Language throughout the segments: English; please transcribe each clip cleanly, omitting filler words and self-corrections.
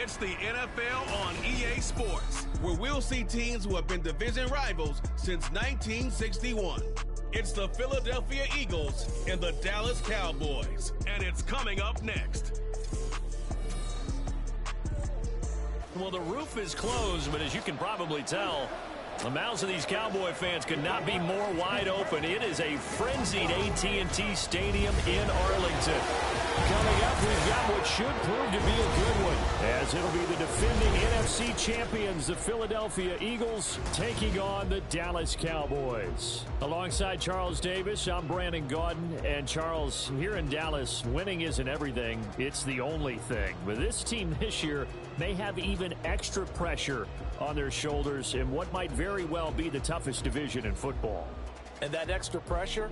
It's the NFL on EA Sports, where we'll see teams who have been division rivals since 1961. It's the Philadelphia Eagles and the Dallas Cowboys, and it's coming up next. Well, the roof is closed, but as you can probably tell, the mouths of these Cowboy fans could not be more wide open. It is a frenzied AT&T Stadium in Arlington. Coming up, we've got what should prove to be a good one, as it'll be the defending NFC champions, the Philadelphia Eagles, taking on the Dallas Cowboys. Alongside Charles Davis, I'm Brandon Gaudin. And Charles, here in Dallas, winning isn't everything. It's the only thing. But this team this year may have even extra pressure on their shoulders in what might very well be the toughest division in football. And that extra pressure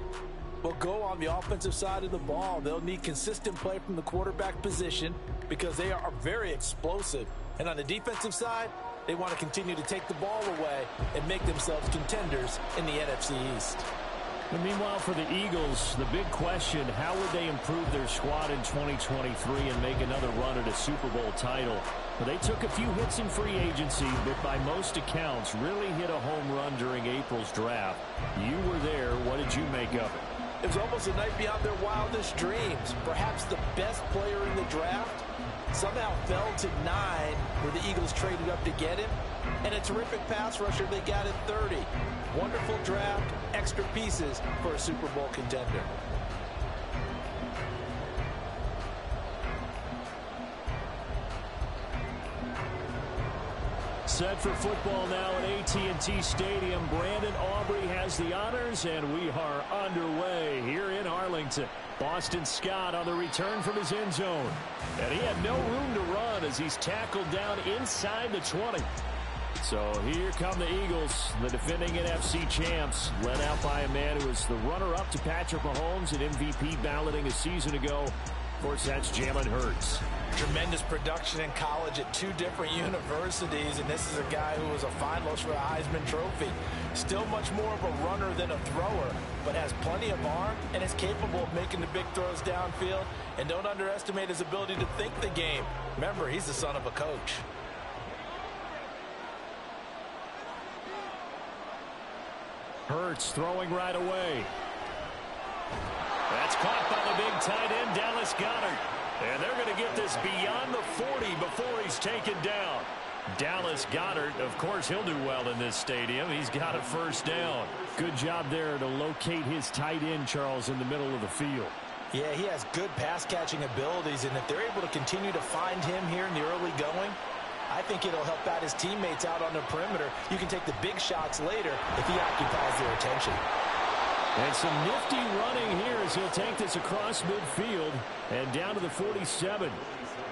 will go on the offensive side of the ball. They'll need consistent play from the quarterback position because they are very explosive. And on the defensive side, they want to continue to take the ball away and make themselves contenders in the NFC East. And meanwhile, for the Eagles, the big question, how would they improve their squad in 2023 and make another run at a Super Bowl title? Well, they took a few hits in free agency, but by most accounts, really hit a home run during April's draft. You were there. What did you make of it? It was almost a night beyond their wildest dreams. Perhaps the best player in the draft somehow fell to 9 where the Eagles traded up to get him. And a terrific pass rusher they got at 30. Wonderful draft, extra pieces for a Super Bowl contender. Set for football now at AT&T Stadium. Brandon Aubrey has the honors, and we are underway here in Arlington. Boston Scott on the return from his end zone. And he had no room to run as he's tackled down inside the 20. So here come the Eagles, the defending NFC champs, led out by a man who was the runner-up to Patrick Mahomes at MVP balloting a season ago. Of course, that's Jalen Hurts. Tremendous production in college at 2 different universities, and this is a guy who was a finalist for a Heisman Trophy. Still much more of a runner than a thrower, but has plenty of arm and is capable of making the big throws downfield. And don't underestimate his ability to think the game. Remember, he's the son of a coach. Hurts throwing right away. That's caught by the big tight end, Dallas Goedert. And they're going to get this beyond the 40 before he's taken down. Dallas Goedert, of course, he'll do well in this stadium. He's got a first down. Good job there to locate his tight end, Charles, in the middle of the field. Yeah, he has good pass-catching abilities, and if they're able to continue to find him here in the early going, I think it'll help out his teammates out on the perimeter. You can take the big shots later if he occupies their attention. And some nifty running here as he'll take this across midfield and down to the 47.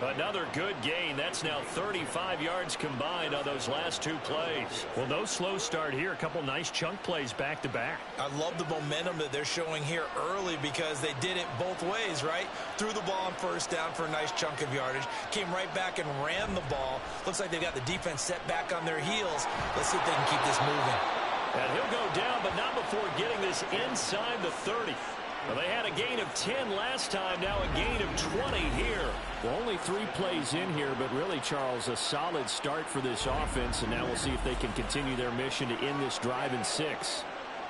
Another good gain. That's now 35 yards combined on those last 2 plays. Well, no slow start here. A couple nice chunk plays back-to-back. I love the momentum that they're showing here early because they did it both ways, right? Threw the ball on first down for a nice chunk of yardage. Came right back and ran the ball. Looks like they've got the defense set back on their heels. Let's see if they can keep this moving. And he'll go down, but not before getting this inside the 30. Well, they had a gain of 10 last time, now a gain of 20 here. Well, only 3 plays in here, but really, Charles, a solid start for this offense, and now we'll see if they can continue their mission to end this drive in 6.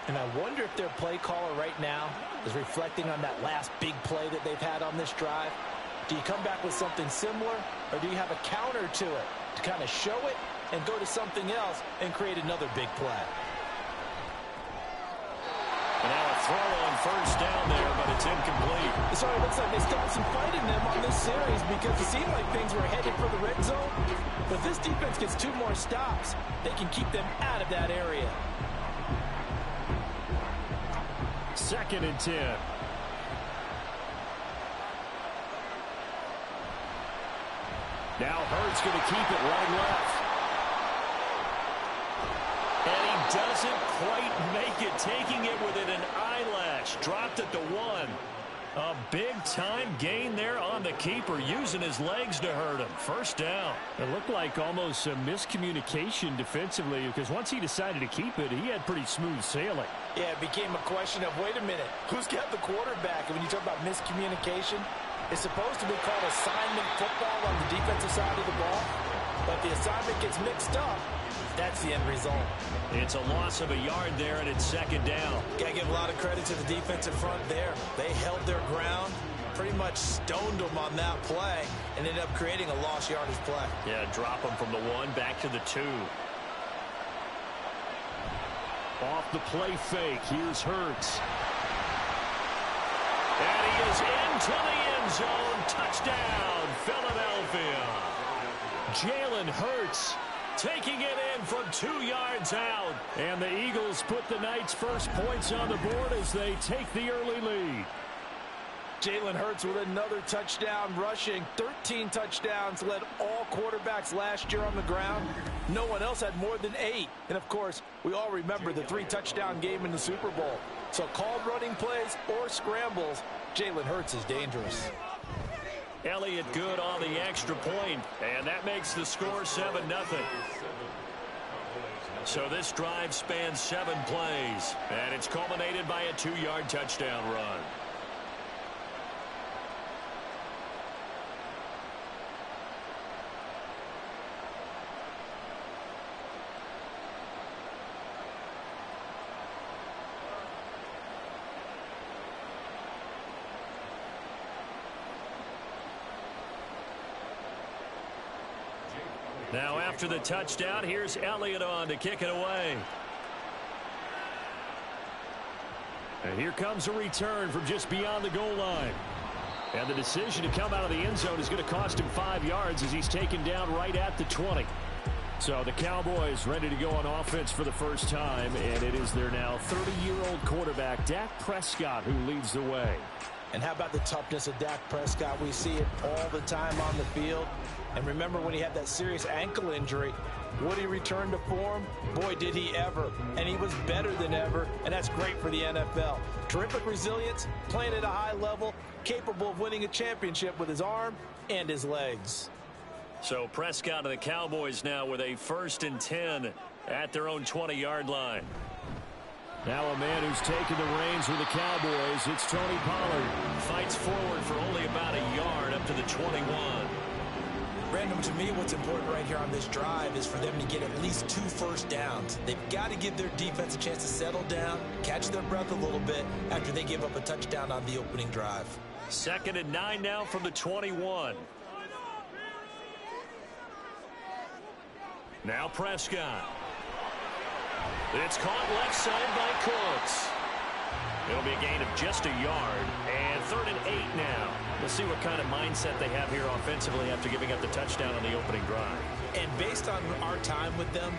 And I wonder if their play caller right now is reflecting on that last big play that they've had on this drive. Do you come back with something similar, or do you have a counter to it to kind of show it and go to something else and create another big play? And now a throw on first down there, but it's incomplete. So it looks like they still have some fight in them on this series because it seemed like things were headed for the red zone. But if this defense gets 2 more stops, they can keep them out of that area. 2nd and 10. Now Hurts going to keep it right left. And he doesn't quite make it, taking it within an eyelash. Dropped at the 1. A big-time gain there on the keeper, using his legs to hurt him. First down. It looked like almost a miscommunication defensively, because once he decided to keep it, he had pretty smooth sailing. Yeah, it became a question of, wait a minute, who's got the quarterback? And when you talk about miscommunication, It's supposed to be called assignment football on the defensive side of the ball, but the assignment gets mixed up. That's the end result. It's a loss of a yard there, and it's second down. Got to give a lot of credit to the defensive front there. They held their ground, pretty much stoned them on that play, and ended up creating a lost yardage play. Yeah, drop them from the 1 back to the 2. Off the play fake, here's Hurts. And he is into the end zone. Touchdown, Philadelphia. Jalen Hurts taking it in from 2 yards out. And the Eagles put the Knights' first points on the board as they take the early lead. Jalen Hurts with another touchdown rushing. 13 touchdowns, led all quarterbacks last year on the ground. No one else had more than 8. And, of course, we all remember the 3-touchdown game in the Super Bowl. So called running plays or scrambles, Jalen Hurts is dangerous. Elliott good on the extra point, and that makes the score 7-0. So this drive spans 7 plays, and it's culminated by a 2-yard touchdown run. Now after the touchdown, here's Elliott on to kick it away. And here comes a return from just beyond the goal line. And the decision to come out of the end zone is going to cost him 5 yards as he's taken down right at the 20. So the Cowboys ready to go on offense for the first time, and it is their now 30-year-old quarterback, Dak Prescott, who leads the way. And how about the toughness of Dak Prescott? We see it all the time on the field. And remember when he had that serious ankle injury, would he return to form? Boy, did he ever. And he was better than ever, and that's great for the NFL. Terrific resilience, playing at a high level, capable of winning a championship with his arm and his legs. So Prescott and the Cowboys now with a 1st and 10 at their own 20-yard line. Now a man who's taken the reins with the Cowboys, it's Tony Pollard. Fights forward for only about a yard up to the 21. Brandon, to me, what's important right here on this drive is for them to get at least 2 first downs. They've got to give their defense a chance to settle down, catch their breath a little bit after they give up a touchdown on the opening drive. 2nd and 9 now from the 21. Now Prescott. It's caught left side by Cooks. It'll be a gain of just a yard. And 3rd and 8 now. We'll see what kind of mindset they have here offensively after giving up the touchdown on the opening drive. And based on our time with them,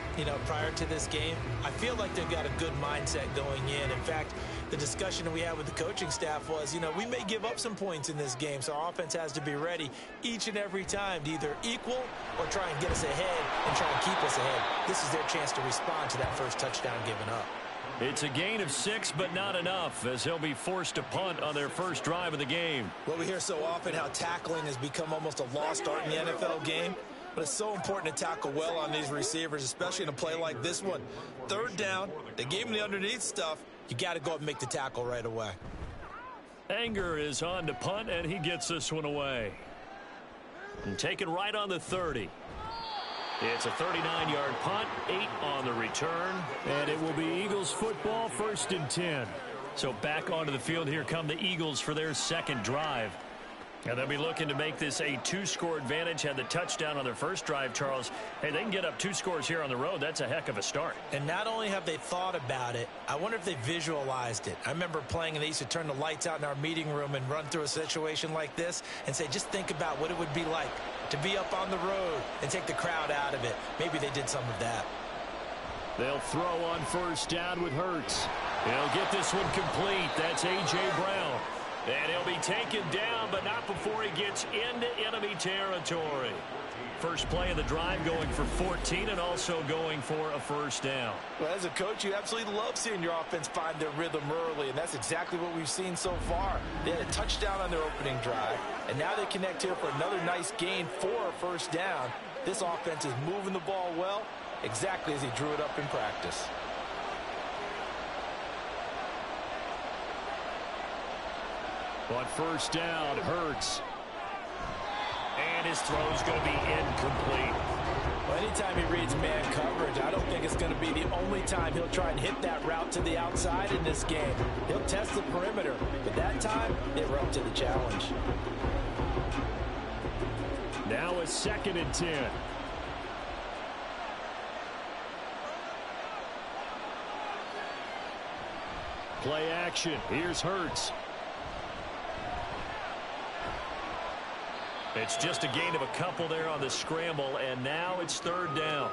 prior to this game, I feel like they've got a good mindset going in. In fact, the discussion that we had with the coaching staff was, we may give up some points in this game, so our offense has to be ready each and every time to either equal or try and get us ahead and try and keep us ahead. This is their chance to respond to that first touchdown given up. It's a gain of 6, but not enough, as he'll be forced to punt on their first drive of the game. Well, we hear so often how tackling has become almost a lost art in the NFL game. But it's so important to tackle well on these receivers, especially in a play like this one. 3rd down, they gave him the underneath stuff. You got to go up and make the tackle right away. Anger is on to punt, and he gets this one away. And taken right on the 30. It's a 39-yard punt, 8 on the return, and it will be Eagles football, 1st and 10. So back onto the field, here come the Eagles for their 2nd drive. And they'll be looking to make this a 2-score advantage. Had the touchdown on their first drive, Charles. Hey, they can get up 2 scores here on the road. That's a heck of a start. And not only have they thought about it, I wonder if they visualized it. I remember playing, and they used to turn the lights out in our meeting room and run through a situation like this and say, just think about what it would be like to be up on the road and take the crowd out of it. Maybe they did some of that. They'll throw on 1st down with Hurts. He'll get this one complete. That's A.J. Brown. And he'll be taken down, but not before he gets into enemy territory. First play of the drive going for 14 and also going for a 1st down. Well, as a coach, you absolutely love seeing your offense find their rhythm early, and that's exactly what we've seen so far. They had a touchdown on their opening drive, and now they connect here for another nice gain for a 1st down. This offense is moving the ball well, exactly as he drew it up in practice. On 1st down, Hurts. And his throw is going to be incomplete. Well, anytime he reads man coverage, I don't think it's going to be the only time he'll try and hit that route to the outside in this game. He'll test the perimeter, but that time, they were up to the challenge. Now a 2nd and 10. Play action. Here's Hurts. It's just a gain of a couple there on the scramble, and now it's 3rd down.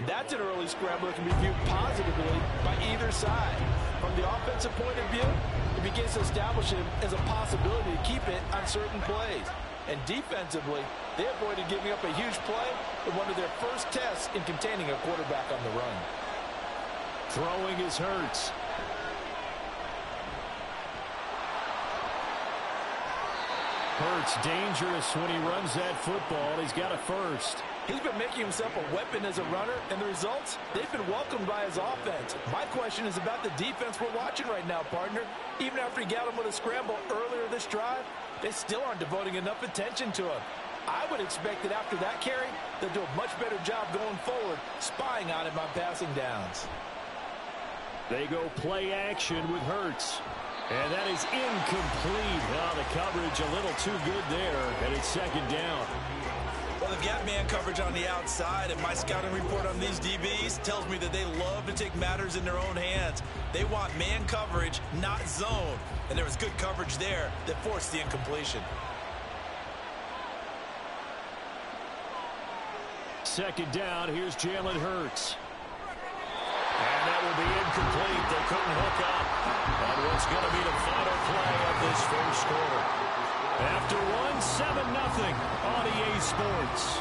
That's an early scramble that can be viewed positively by either side. From the offensive point of view, it begins to establish him as a possibility to keep it on certain plays. And defensively, they avoided giving up a huge play in one of their first tests in containing a quarterback on the run. Throwing is Hurts. Hurts dangerous when he runs that football. He's got a first. He's been making himself a weapon as a runner, and the results, they've been welcomed by his offense. My question is about the defense we're watching right now, partner. Even after he got him with a scramble earlier this drive, they still aren't devoting enough attention to him. I would expect that after that carry, they'll do a much better job going forward, spying on him on passing downs. They go play action with Hurts. And that is incomplete. Oh, the coverage a little too good there, and it's 2nd down. Well, they've got man coverage on the outside, and my scouting report on these DBs tells me that they love to take matters in their own hands. They want man coverage, not zone. And there was good coverage there that forced the incompletion. 2nd down, here's Jalen Hurts. And that will be incomplete. They couldn't hook up on what's going to be the final play of this first quarter. After one, 7-0 on EA Sports.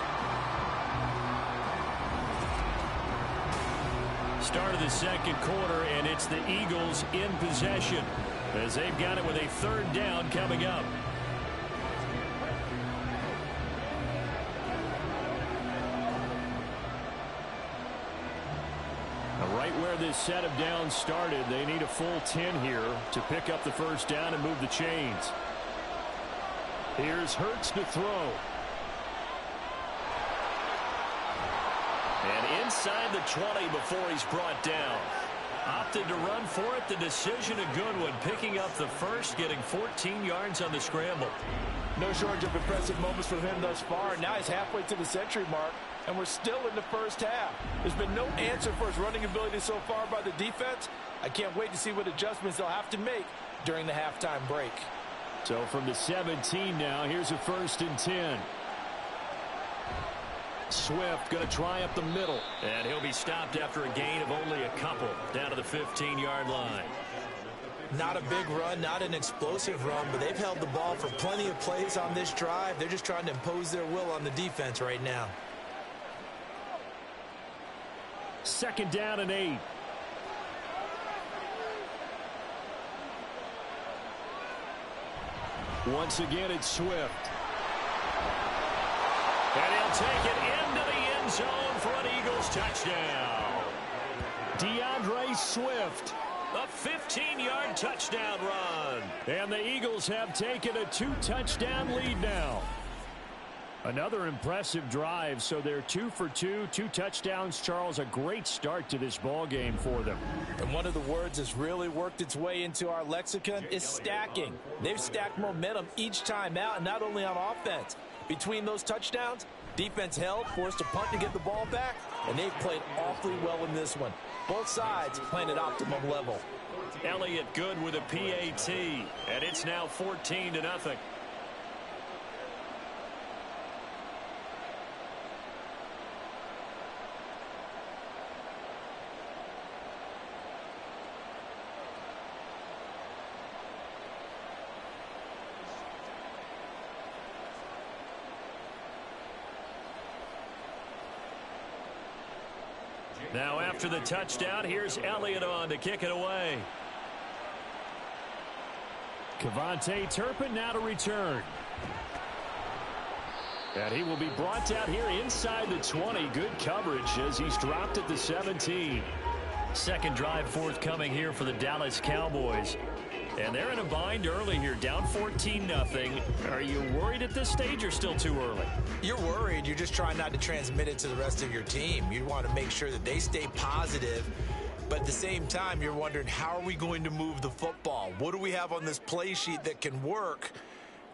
Start of the 2nd quarter, and it's the Eagles in possession as they've got it with a 3rd down coming up. Right where this set of downs started, they need a full 10 here to pick up the 1st down and move the chains. Here's Hurts to throw. And inside the 20 before he's brought down. Opted to run for it. The decision a good one. Picking up the first, getting 14 yards on the scramble. No shortage of impressive moments from him thus far. Now he's halfway to the century mark, and we're still in the first half. There's been no answer for his running ability so far by the defense. I can't wait to see what adjustments they'll have to make during the halftime break. So from the 17 now, here's a 1st and 10. Swift going to try up the middle. And he'll be stopped after a gain of only a couple down to the 15-yard line. Not a big run, not an explosive run, but they've held the ball for plenty of plays on this drive. They're just trying to impose their will on the defense right now. 2nd down and 8. Once again, it's Swift. And he'll take it into the end zone for an Eagles touchdown. DeAndre Swift, a 15-yard touchdown run. And the Eagles have taken a 2-touchdown lead now. Another impressive drive, so they're 2 for 2, 2 touchdowns. Charles, a great start to this ball game for them. And one of the words that's really worked its way into our lexicon is stacking. They've stacked momentum each time out, and not only on offense. Between those touchdowns, defense held, forced a punt to get the ball back, and they've played awfully well in this one. Both sides playing at optimum level. Elliott good with a PAT, and it's now 14-0. Now after the touchdown, here's Elliott on to kick it away. Kevontae Turpin now to return. And he will be brought down here inside the 20. Good coverage as he's dropped at the 17. Second drive forthcoming here for the Dallas Cowboys. And they're in a bind early here, down 14-0. Are you worried at this stage or still too early? You're worried. You're just trying not to transmit it to the rest of your team. You want to make sure that they stay positive. But at the same time, you're wondering, how are we going to move the football? What do we have on this play sheet that can work?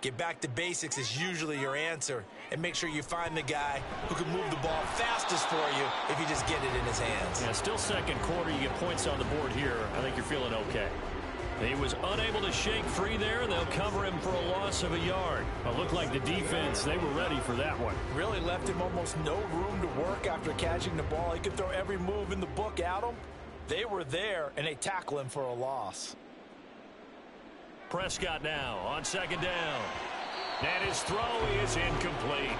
Get back to basics is usually your answer. And make sure you find the guy who can move the ball fastest for you if you just get it in his hands. Yeah, still second quarter. You get points on the board here. I think you're feeling okay. He was unable to shake free there. They'll cover him for a loss of a yard. It looked like the defense, they were ready for that one. Really left him almost no room to work after catching the ball. He could throw every move in the book at him. They were there, and they tackle him for a loss. Prescott now on second down. And his throw is incomplete.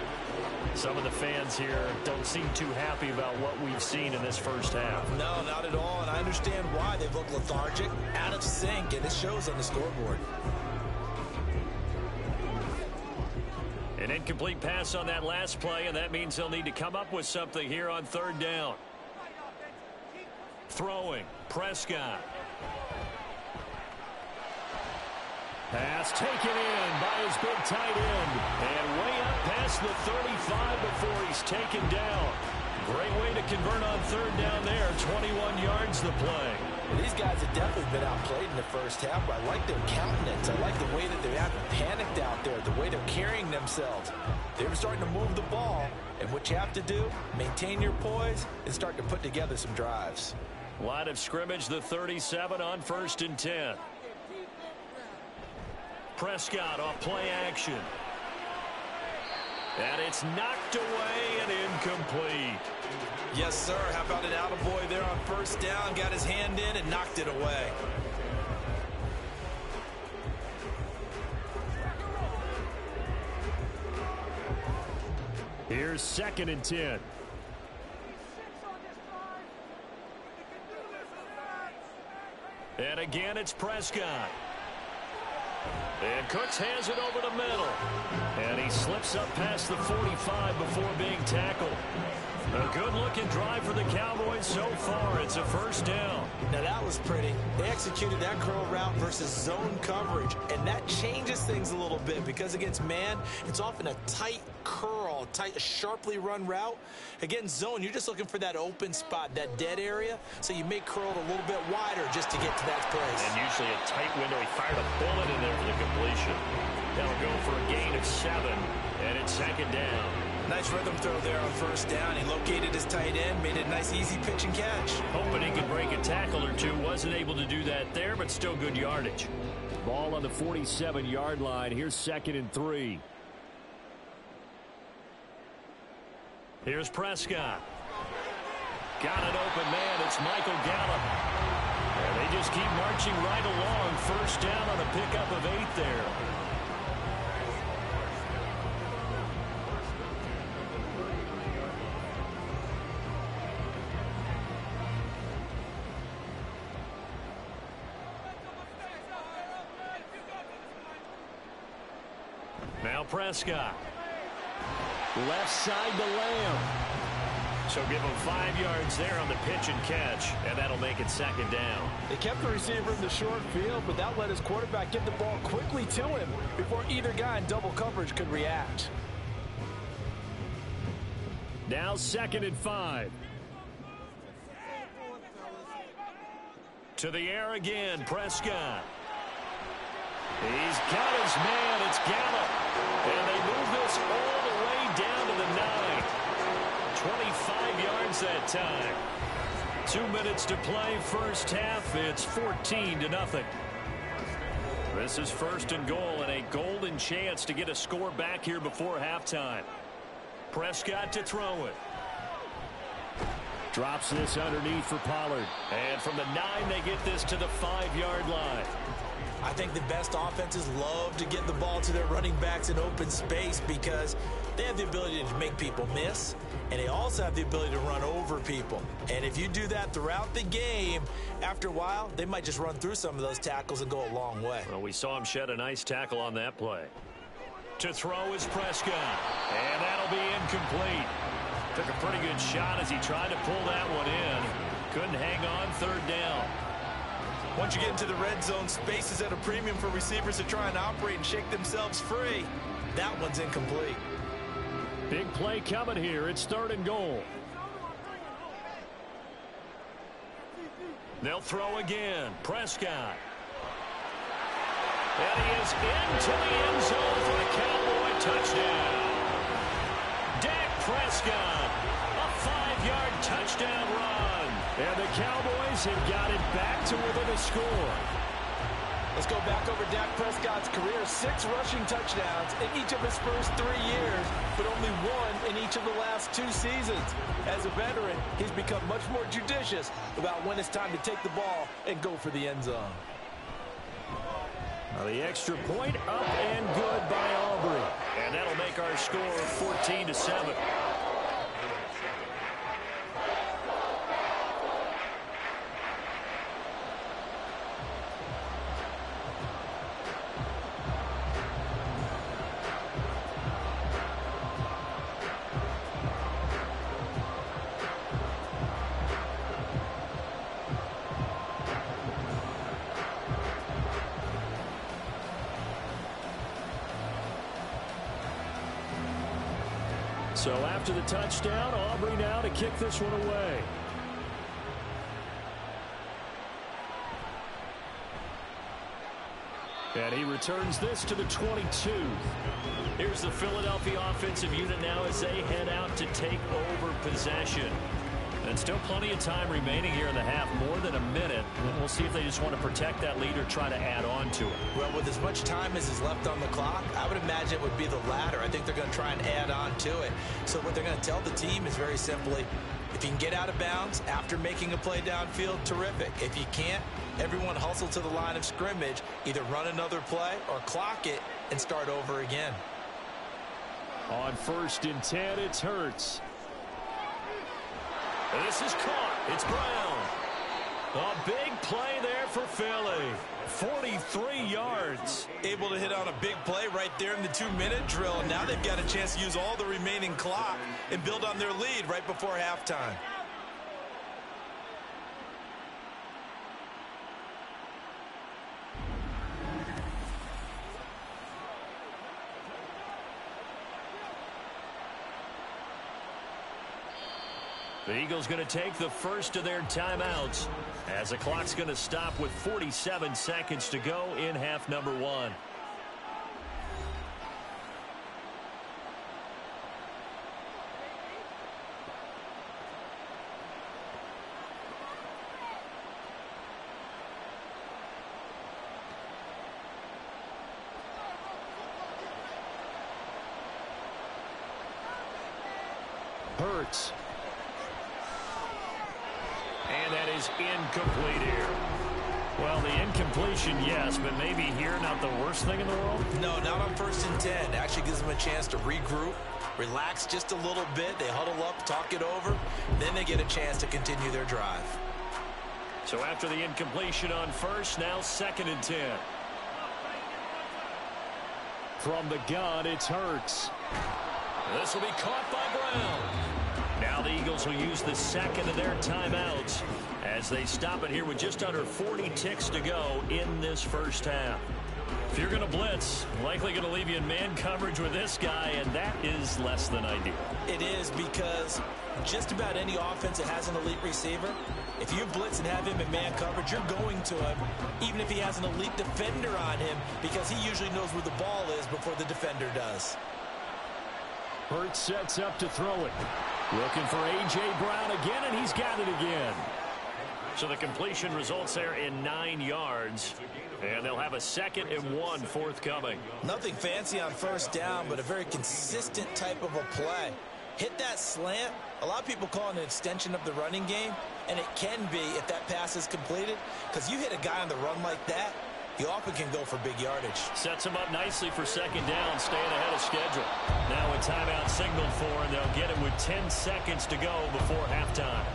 Some of the fans here don't seem too happy about what we've seen in this first half. No, not at all, and I understand why. They've looked lethargic, out of sync, and it shows on the scoreboard. An incomplete pass on that last play, and that means they'll need to come up with something here on third down. Throwing, Prescott. Pass taken in by his big tight end. And way up past the 35 before he's taken down. Great way to convert on third down there. 21 yards the play. These guys have definitely been outplayed in the first half, but I like their countenance. I like the way that they haven't panicked out there, the way they're carrying themselves. They're starting to move the ball, and what you have to do, maintain your poise and start to put together some drives. Line of scrimmage, the 37 on 1st and 10. Prescott off play action. And it's knocked away and incomplete. Yes, sir. How about an attaboy there on first down? Got his hand in and knocked it away. Here's 2nd and 10. And again, it's Prescott. And Cooks hands it over the middle. And he slips up past the 45 before being tackled. A good-looking drive for the Cowboys so far. It's a first down. Now, that was pretty. They executed that curl route versus zone coverage, and that changes things a little bit because against man, it's often a tight curl, sharply run route. Against zone, you're just looking for that open spot, that dead area, so you may curl it a little bit wider just to get to that place. And usually a tight window. He fired a bullet in there for the completion. That'll go for a gain of 7, and it's 2nd down. Nice rhythm throw there on first down. He located his tight end, made it a nice, easy pitch and catch. Hoping he could break a tackle or two. Wasn't able to do that there, but still good yardage. Ball on the 47-yard line. Here's 2nd and 3. Here's Prescott. Got an open man. It's Michael Gallup. And they just keep marching right along. First down on a pickup of 8 there. Now Prescott. Left side to Lamb. So give him 5 yards there on the pitch and catch, and that'll make it 2nd down. They kept the receiver in the short field, but that let his quarterback get the ball quickly to him before either guy in double coverage could react. Now 2nd and 5. To the air again, Prescott. He's got his man. It's Gallup. And they move this all the way down to the 9. 25 yards that time. 2 minutes to play first half. It's 14-0. This is 1st and goal and a golden chance to get a score back here before halftime. Prescott to throw it. Drops this underneath for Pollard. And from the 9, they get this to the 5-yard line. I think the best offenses love to get the ball to their running backs in open space because they have the ability to make people miss, and they also have the ability to run over people. And if you do that throughout the game, after a while, they might just run through some of those tackles and go a long way. Well, we saw him shed a nice tackle on that play. To throw is Prescott, and that'll be incomplete. Took a pretty good shot as he tried to pull that one in. Couldn't hang on 3rd down. Once you get into the red zone, space is at a premium for receivers to try and operate and shake themselves free. That one's incomplete. Big play coming here. It's 3rd and goal. They'll throw again. Prescott. And he is into the end zone for a Cowboy touchdown. Dak Prescott, a 5-yard touchdown run. And the Cowboys have got it back to within a score. Let's go back over Dak Prescott's career. 6 rushing touchdowns in each of his first 3 years, but only 1 in each of the last 2 seasons. As a veteran, he's become much more judicious about when it's time to take the ball and go for the end zone. Now the extra point up and good by Aubrey. And that'll make our score 14-7. So after the touchdown, Aubrey now to kick this one away. And he returns this to the 22. Here's the Philadelphia offensive unit now as they head out to take over possession. And still plenty of time remaining here in the half, more than a minute. And we'll see if they just want to protect that lead or try to add on to it. Well, with as much time as is left on the clock, I would imagine it would be the latter. I think they're going to try and add on to it. So what they're going to tell the team is very simply, if you can get out of bounds after making a play downfield, terrific. If you can't, everyone hustle to the line of scrimmage, either run another play or clock it and start over again. On 1st and 10, it's Hurts. This is caught. It's Brown. A big play there for Philly. 43 yards. Able to hit on a big play right there in the 2-minute drill. And now they've got a chance to use all the remaining clock and build on their lead right before halftime. The Eagles going to take the first of their timeouts as the clock's going to stop with 47 seconds to go in half number 1. Hurts. And that is incomplete here. Well, the incompletion, yes, but maybe here not the worst thing in the world? No, not on 1st and 10. Actually gives them a chance to regroup, relax just a little bit. They huddle up, talk it over. Then they get a chance to continue their drive. So after the incompletion on 1st, now 2nd and 10. From the gun, it's Hurts. This will be caught by Brown. Now the Eagles will use the 2nd of their timeouts as they stop it here with just under 40 ticks to go in this first half. If you're going to blitz, likely going to leave you in man coverage with this guy, and that is less than ideal. It is, because just about any offense that has an elite receiver, if you blitz and have him in man coverage, you're going to him, even if he has an elite defender on him, because he usually knows where the ball is before the defender does. Hurts sets up to throw it. Looking for A.J. Brown again, and he's got it again. So the completion results there in 9 yards. And they'll have a 2nd and 1 forthcoming. Nothing fancy on 1st down, but a very consistent type of a play. Hit that slant. A lot of people call it an extension of the running game, and it can be if that pass is completed, because you hit a guy on the run like that, he often can go for big yardage. Sets him up nicely for 2nd down, staying ahead of schedule. Now a timeout signaled for, and they'll get it with 10 seconds to go before halftime.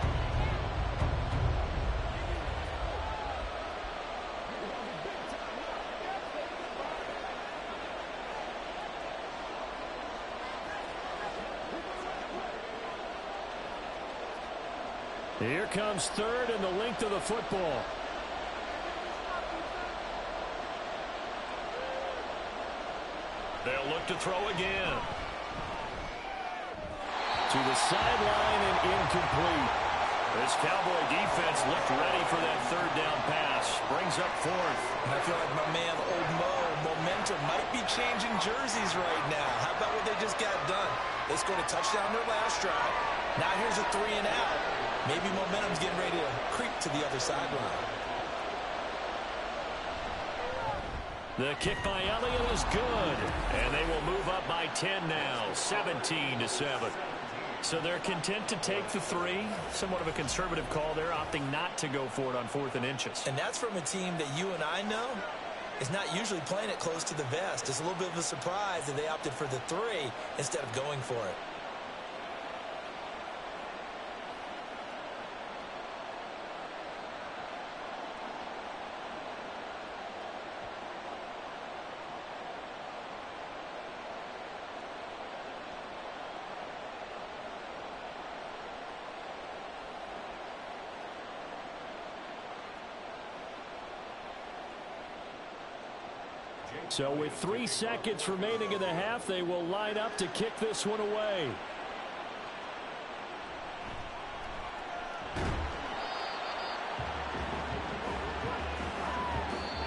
Here comes 3rd and the length of the football. to throw again. To the sideline and incomplete. This Cowboy defense looked ready for that third down pass. Brings up fourth. And I feel like my man, Old Mo, momentum might be changing jerseys right now. How about what they just got done? They scored a touchdown their last drive. Now here's a 3 and out. Maybe momentum's getting ready to creep to the other sideline. The kick by Elliott is good. And they will move up by 10 now, 17-7. So they're content to take the 3. Somewhat of a conservative call there, opting not to go for it on 4th and inches. And that's from a team that you and I know is not usually playing it close to the vest. It's a little bit of a surprise that they opted for the 3 instead of going for it. So with 3 seconds remaining in the half, they will line up to kick this one away.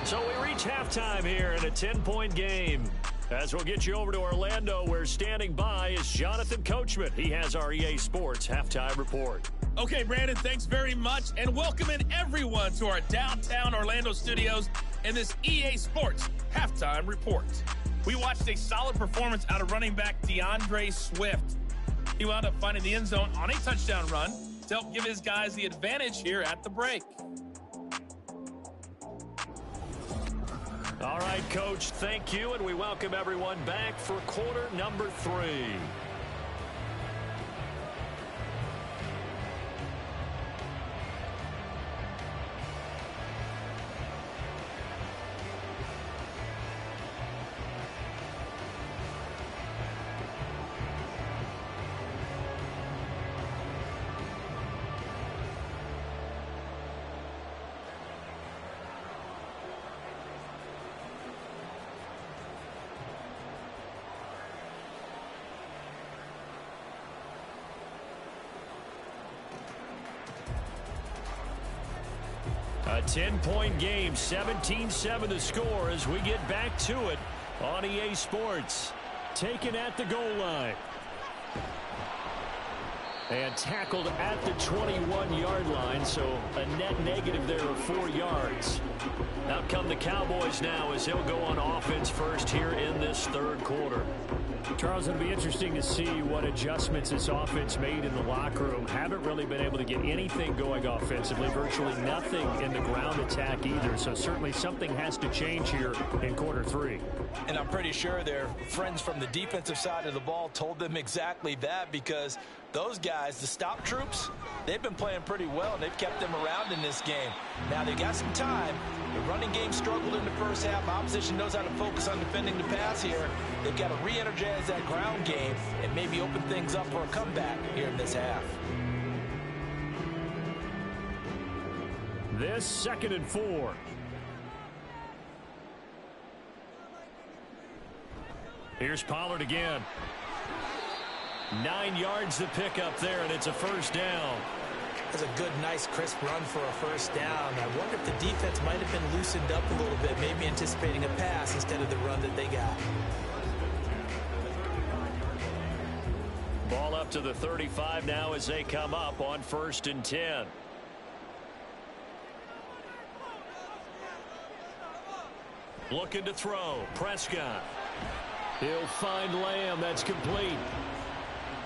So we reach halftime here in a 10-point game. As we'll get you over to Orlando, where standing by is Jonathan Coachman. He has our EA Sports halftime report. Okay, Brandon, thanks very much, and welcoming everyone to our downtown Orlando studios in this EA Sports halftime report. We watched a solid performance out of running back DeAndre Swift. He wound up finding the end zone on a touchdown run to help give his guys the advantage here at the break. All right, Coach, thank you, and we welcome everyone back for quarter number 3. A 10-point game, 17-7 the score as we get back to it on EA Sports. Taken at the goal line. And tackled at the 21-yard line, so a net negative there of 4 yards. Out come the Cowboys now as they'll go on offense first here in this third quarter. Charles, it'll be interesting to see what adjustments this offense made in the locker room. Haven't really been able to get anything going offensively, virtually nothing in the ground attack either. So certainly something has to change here in quarter 3. And I'm pretty sure their friends from the defensive side of the ball told them exactly that, because those guys, the stop troops, they've been playing pretty well, and they've kept them around in this game. Now, they got some time. The running game struggled in the first half. Opposition knows how to focus on defending the pass here. They've got to re-energize that ground game and maybe open things up for a comeback here in this half. This 2nd and 4. Here's Pollard again. 9 yards to pick up there, and it's a first down. That's a good, nice, crisp run for a first down. I wonder if the defense might have been loosened up a little bit, maybe anticipating a pass instead of the run that they got. Ball up to the 35 now as they come up on 1st and 10. Looking to throw. Prescott. He'll find Lamb. That's complete.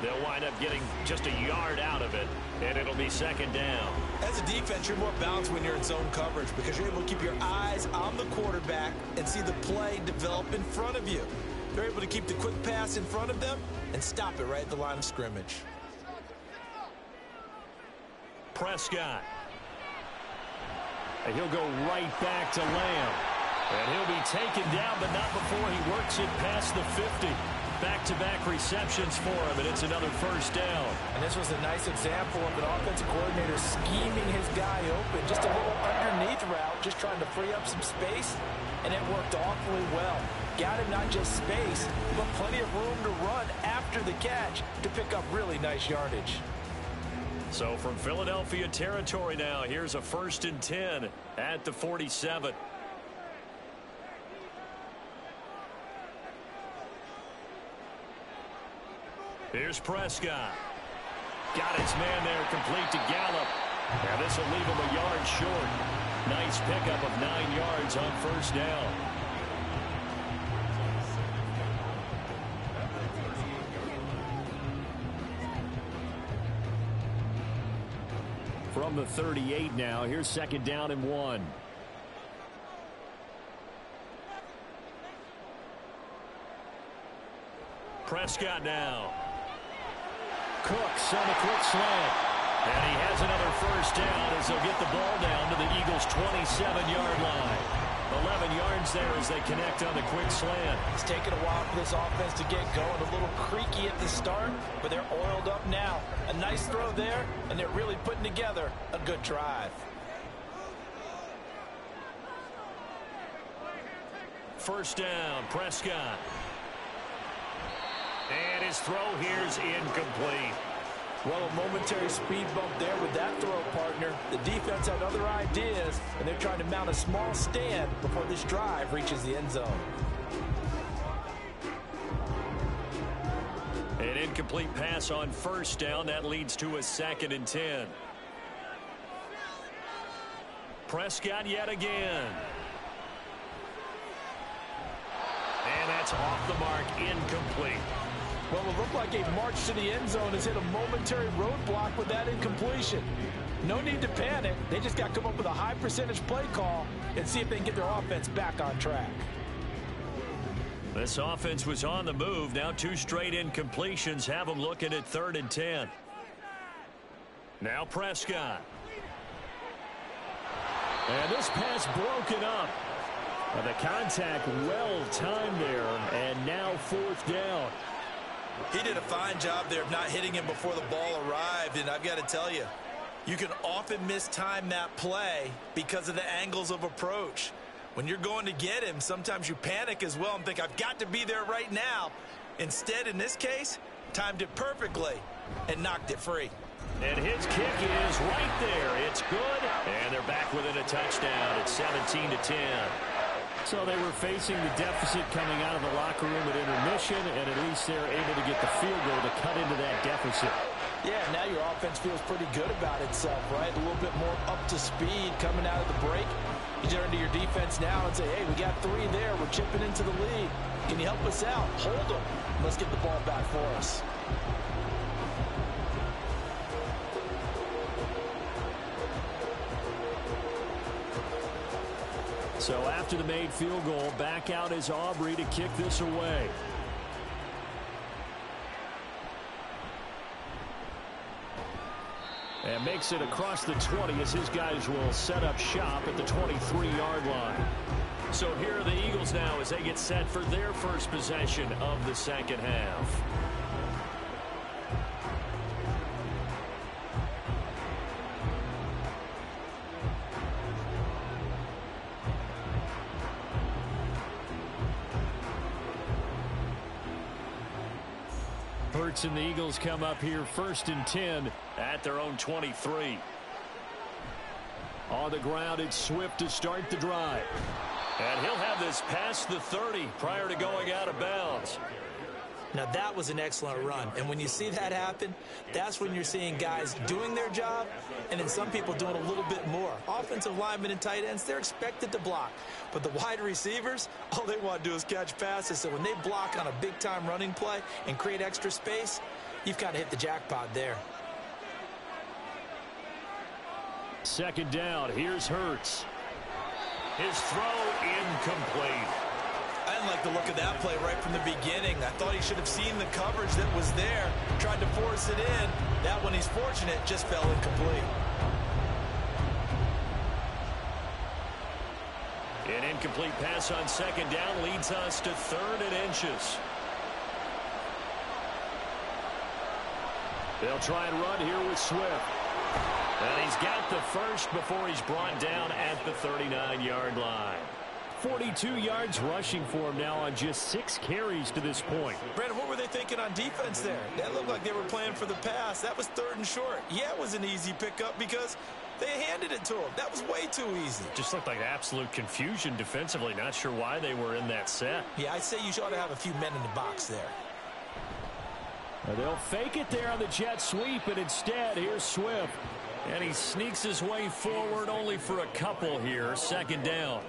They'll wind up getting just a yard out of it, and it'll be 2nd down. As a defense, you're more balanced when you're in zone coverage because you're able to keep your eyes on the quarterback and see the play develop in front of you. They're able to keep the quick pass in front of them and stop it right at the line of scrimmage. Prescott. And he'll go right back to Lamb. And he'll be taken down, but not before he works it past the 50. Back back-to-back receptions for him, and it's another first down. And this was a nice example of an offensive coordinator scheming his guy open. Just a little underneath route, just trying to free up some space, and it worked awfully well. Got him not just space, but plenty of room to run after the catch to pick up really nice yardage. So from Philadelphia territory now, here's a 1st and 10 at the 47. Here's Prescott. Got his man there, complete to Gallup. And this will leave him a yard short. Nice pickup of 9 yards on first down. From the 38 now, here's 2nd down and 1. Prescott now. Cooks on the quick slant. And he has another first down as they'll get the ball down to the Eagles' 27-yard line. 11 yards there as they connect on the quick slant. It's taken a while for this offense to get going. A little creaky at the start, but they're oiled up now. A nice throw there, and they're really putting together a good drive. First down, Prescott. And his throw here's incomplete. Well, a momentary speed bump there with that throw, partner. The defense had other ideas, and they're trying to mount a small stand before this drive reaches the end zone. An incomplete pass on first down. That leads to a 2nd and 10. Prescott yet again. And that's off the mark, incomplete. Well, it looked like a march to the end zone has hit a momentary roadblock with that incompletion. No need to panic. They just got to come up with a high percentage play call and see if they can get their offense back on track. This offense was on the move. Now 2 straight incompletions have them looking at 3rd and 10. Now Prescott. And this pass broken up. The contact well timed there, and now 4th down. He did a fine job there of not hitting him before the ball arrived, and I've got to tell you, you can often mistime that play because of the angles of approach. When you're going to get him, sometimes you panic as well and think, I've got to be there right now. Instead, in this case, timed it perfectly and knocked it free. And his kick is right there. It's good, and they're back within a touchdown. It's 17-10. So they were facing the deficit coming out of the locker room at intermission, and at least they're able to get the field goal to cut into that deficit. Yeah, now your offense feels pretty good about itself, right? A little bit more up to speed coming out of the break. You turn to your defense now and say, hey, we got 3 there. We're chipping into the lead. Can you help us out? Hold them. Let's get the ball back for us. So after the made field goal, back out is Aubrey to kick this away. And makes it across the 20 as his guys will set up shop at the 23-yard line. So here are the Eagles now as they get set for their first possession of the second half. Hurts and the Eagles come up here 1st and 10 at their own 23. On the ground, it's Swift to start the drive. And he'll have this past the 30 prior to going out of bounds. Now, that was an excellent run. And when you see that happen, that's when you're seeing guys doing their job and then some people doing a little bit more. Offensive linemen and tight ends, they're expected to block. But the wide receivers, all they want to do is catch passes. So when they block on a big-time running play and create extra space, you've kind of hit the jackpot there. 2nd down. Here's Hurts. His throw incomplete. I didn't like the look of that play right from the beginning. I thought he should have seen the coverage that was there, tried to force it in. That one, he's fortunate, just fell incomplete. An incomplete pass on 2nd down leads us to 3rd and inches. They'll try and run here with Swift. And he's got the first before he's brought down at the 39-yard line. 42 yards rushing for him now on just 6 carries to this point. Brandon, what were they thinking on defense there? That looked like they were playing for the pass. That was 3rd and short. Yeah, it was an easy pickup because they handed it to him. That was way too easy. Just looked like absolute confusion defensively. Not sure why they were in that set. Yeah, I'd say you ought to have a few men in the box there. They'll fake it there on the jet sweep, and instead, here's Swift. And he sneaks his way forward only for a couple here. 2nd down.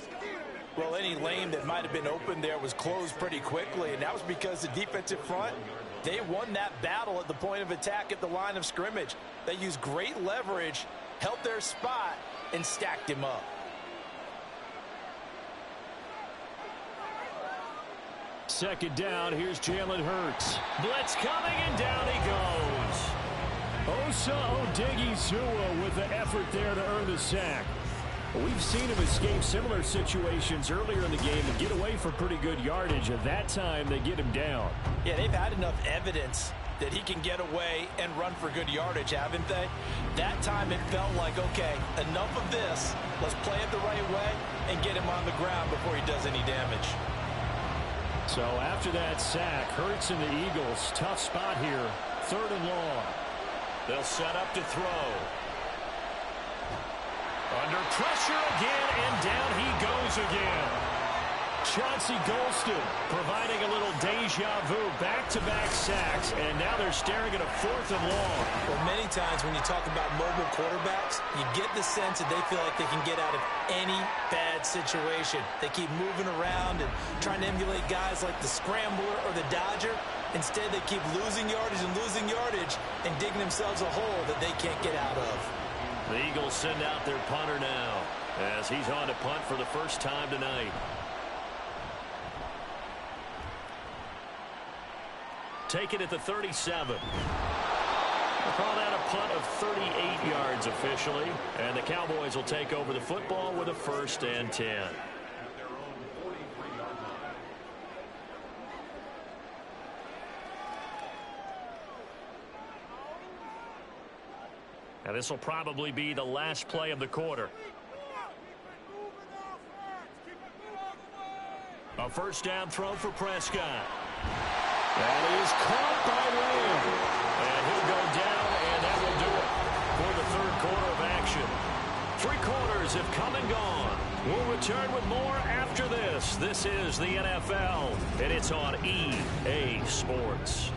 Well, any lane that might have been open there was closed pretty quickly, and that was because the defensive front, they won that battle at the point of attack at the line of scrimmage. They used great leverage, held their spot, and stacked him up. Second down, here's Jalen Hurts. Blitz coming, and down he goes. Osa Odighizuwa with the effort there to earn the sack. We've seen him escape similar situations earlier in the game and get away for pretty good yardage. At that time, they get him down. Yeah, they've had enough evidence that he can get away and run for good yardage, haven't they? That time it felt like, okay, enough of this. Let's play it the right way and get him on the ground before he does any damage. So after that sack, Hurts and the Eagles, tough spot here. 3rd and long. They'll set up to throw. Under pressure again, and down he goes again. Chauncey Golston providing a little deja vu, back-to-back sacks, and now they're staring at a 4th and long. Well, many times when you talk about mobile quarterbacks, you get the sense that they feel like they can get out of any bad situation. They keep moving around and trying to emulate guys like the Scrambler or the Dodger. Instead, they keep losing yardage and digging themselves a hole that they can't get out of. The Eagles send out their punter now as he's on to punt for the first time tonight. Take it at the 37. We'll call that a punt of 38 yards officially, and the Cowboys will take over the football with a 1st and 10. Now this will probably be the last play of the quarter. A 1st down throw for Prescott. That is caught by Lamb. And he'll go down, and that will do it for the 3rd quarter of action. 3 quarters have come and gone. We'll return with more after this. This is the NFL, and it's on EA Sports.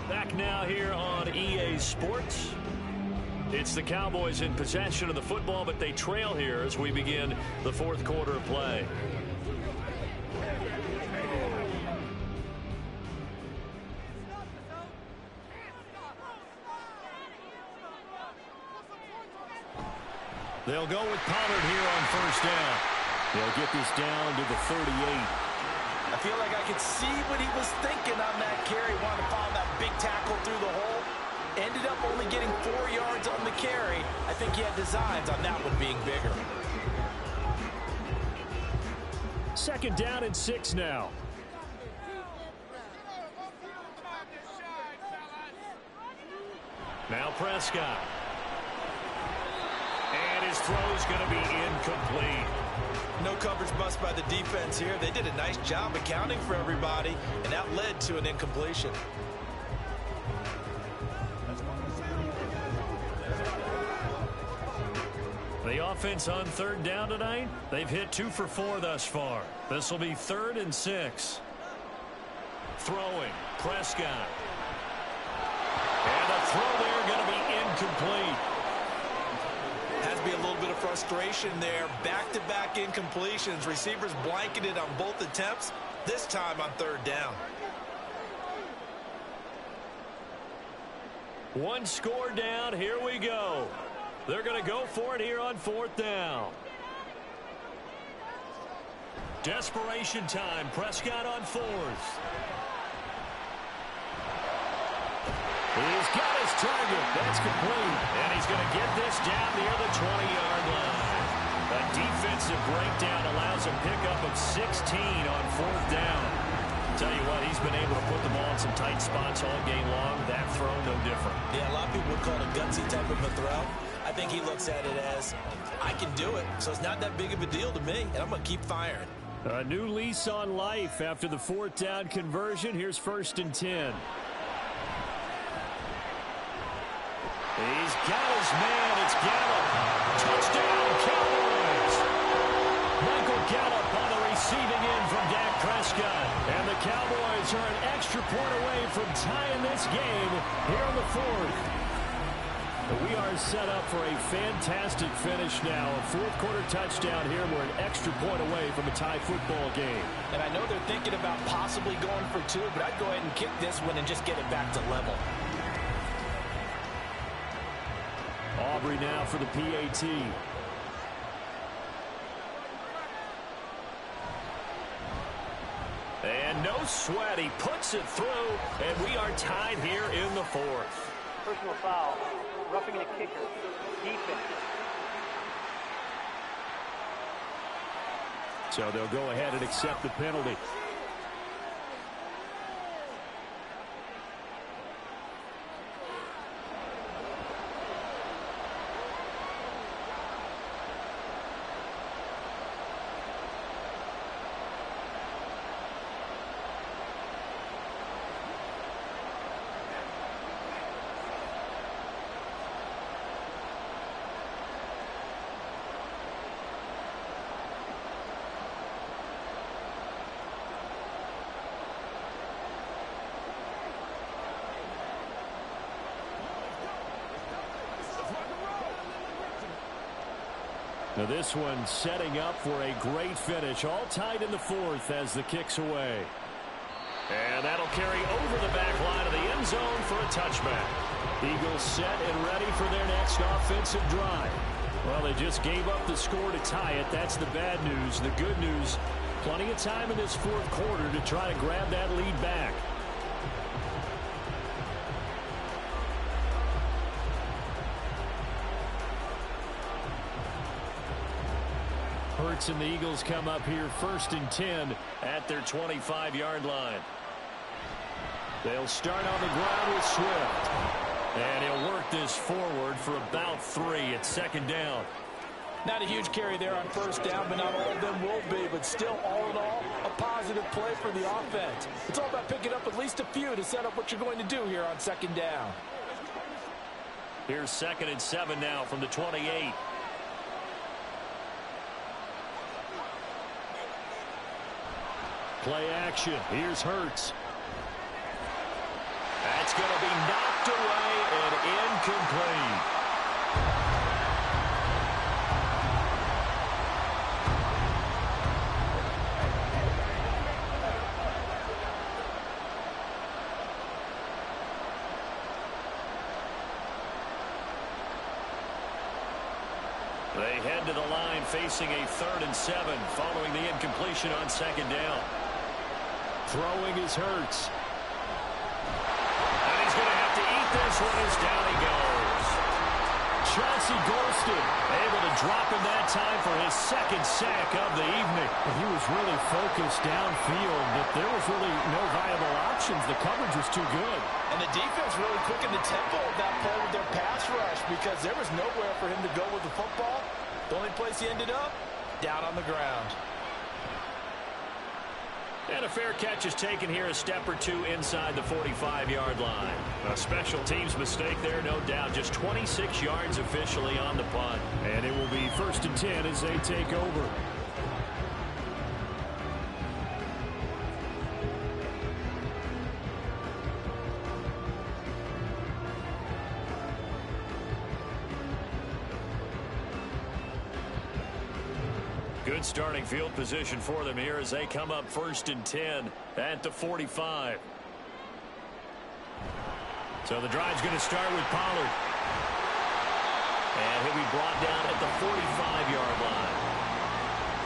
Back now here on EA Sports. It's the Cowboys in possession of the football, but they trail here as we begin the 4th quarter of play. They'll go with Pollard here on 1st down. They'll get this down to the 38. I feel like I could see what he was thinking on that carry. Wanted to follow that big tackle through the hole. Ended up only getting 4 yards on the carry. I think he had designs on that one being bigger. 2nd down and 6 now. Now Prescott. And his throw's going to be incomplete. No coverage bust by the defense here. They did a nice job accounting for everybody, and that led to an incompletion. The offense on 3rd down tonight, they've hit 2 for 4 thus far. This will be 3rd and 6. Throwing, Prescott. And the throw there going to be incomplete. Has to be a little bit of frustration there. Back-to-back incompletions. Receivers blanketed on both attempts, this time on 3rd down. 1 score down. Here we go. They're going to go for it here on 4th down. Desperation time. Prescott on 4th. He's got his target. That's complete. And he's going to get this down near the 20-yard line. A defensive breakdown allows a pickup of 16 on 4th down. Tell you what, he's been able to put the ball in some tight spots all game long. That throw, no different. Yeah, a lot of people would call it a gutsy type of a throw. I think he looks at it as, I can do it, so it's not that big of a deal to me, and I'm going to keep firing. A new lease on life after the 4th down conversion. Here's 1st and 10. He's got his man. It's Gallup. Touchdown, Cowboys. Michael Gallup on the receiving end from Dak Prescott. And the Cowboys are an extra point away from tying this game here on the 4th. We are set up for a fantastic finish now. A 4th-quarter touchdown here. We're an extra point away from a tie football game. And I know they're thinking about possibly going for 2, but I'd go ahead and kick this one and just get it back to level. Aubrey now for the PAT. And no sweat. He puts it through, and we are tied here in the 4th. Personal foul. Roughing the kicker. Defense. So they'll go ahead and accept the penalty. Now this one setting up for a great finish. All tied in the 4th as the kick's away. And that'll carry over the back line of the end zone for a touchback. Eagles set and ready for their next offensive drive. Well, they just gave up the score to tie it. That's the bad news. The good news, plenty of time in this 4th quarter to try to grab that lead back. Hurts and the Eagles come up here 1st and 10 at their 25-yard line. They'll start on the ground with Swift. And he'll work this forward for about 3 at 2nd down. Not a huge carry there on 1st down, but not all of them will be. But still, all in all, a positive play for the offense. It's all about picking up at least a few to set up what you're going to do here on 2nd down. Here's 2nd and 7 now from the 28. Play action. Here's Hurts. That's going to be knocked away and incomplete. They head to the line facing a 3rd and 7 following the incompletion on 2nd down. Throwing is Hurts. And he's going to have to eat this one as down he goes. Chauncey Golston able to drop him that time for his 2nd sack of the evening. He was really focused downfield, but there was really no viable options. The coverage was too good. And the defense really quickened the tempo of that play with their pass rush because there was nowhere for him to go with the football. The only place he ended up, down on the ground. And a fair catch is taken here a step or 2 inside the 45-yard line. A special teams mistake there, no doubt. Just 26 yards officially on the punt. And it will be 1st and 10 as they take over. Good starting field position for them here as they come up 1st and 10 at the 45. So the drive's going to start with Pollard. And he'll be brought down at the 45-yard line.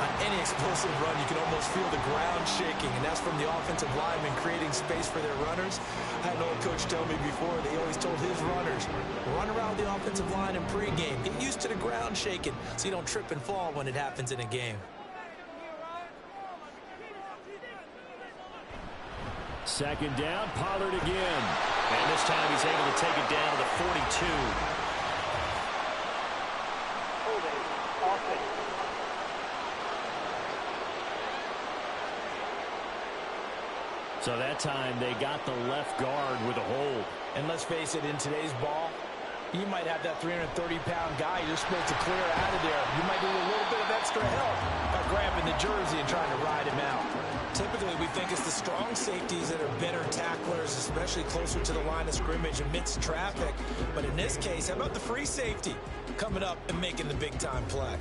On any explosive run, you can almost feel the ground shaking, and that's from the offensive linemen creating space for their runners. I had an old coach tell me before, they always told his runners, run around the offensive line in pregame. Get used to the ground shaking so you don't trip and fall when it happens in a game. Second down, Pollard again. And this time he's able to take it down to the 42. Holding. Offense. So that time they got the left guard with a hold. And let's face it, in today's ball, you might have that 330-pound guy you're supposed to clear out of there. You might need a little bit of extra help by grabbing the jersey and trying to ride him out. Typically, we think it's the strong safeties that are better tacklers, especially closer to the line of scrimmage amidst traffic. But in this case, how about the free safety coming up and making the big-time play?